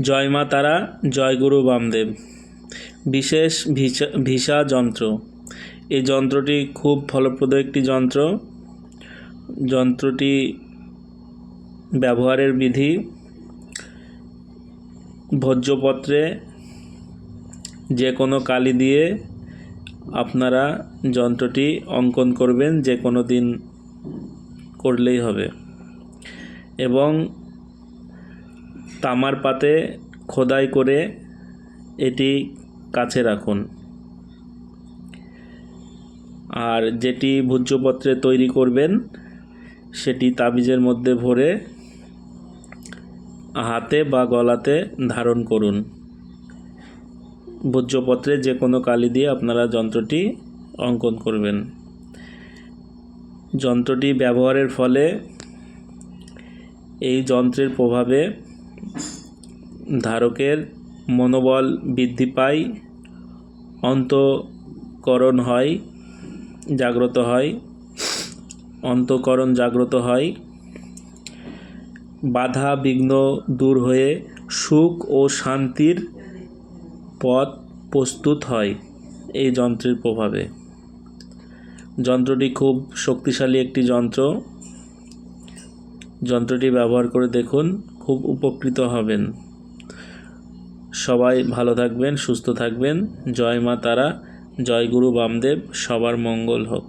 জয় মা তারা, জয় গুরু বামদেব। বিশেষ ভিসা যন্ত্র। এই যন্ত্রটি খুব ফলপ্রদ একটি যন্ত্র। যন্ত্রটি ব্যবহারের বিধি: ভোজ্যপত্রে যে কোনো কালি দিয়ে আপনারা যন্ত্রটি অঙ্কন করবেন, যে কোনো দিন করলেই হবে, এবং তামার পাতে খোদাই করে এটি কাছে রাখুন। আর যেটি ভোজ্যপত্রে তৈরি করবেন সেটি তাবিজের মধ্যে ভরে হাতে বা গলাতে ধারণ করুন। ভোজ্যপত্রে যে কোনো কালি দিয়ে আপনারা যন্ত্রটি অঙ্কন করবেন। যন্ত্রটি ব্যবহারের ফলে এই যন্ত্রের প্রভাবে ধারকের মনোবল বৃদ্ধি পায়, অন্তঃকরণ জাগ্রত হয়, বাধা বিঘ্ন দূর হয়ে সুখ ও শান্তির পথ প্রস্তুত হয় এই যন্ত্রের প্রভাবে। যন্ত্রটি খুব শক্তিশালী একটি যন্ত্র। যন্ত্রটি ব্যবহার করে দেখুন, খুব উপকৃত হবেন। সবাই ভালো থাকবেন, সুস্থ থাকবেন। জয় মা তারা, জয় গুরু বামদেব। সবার মঙ্গল হোক।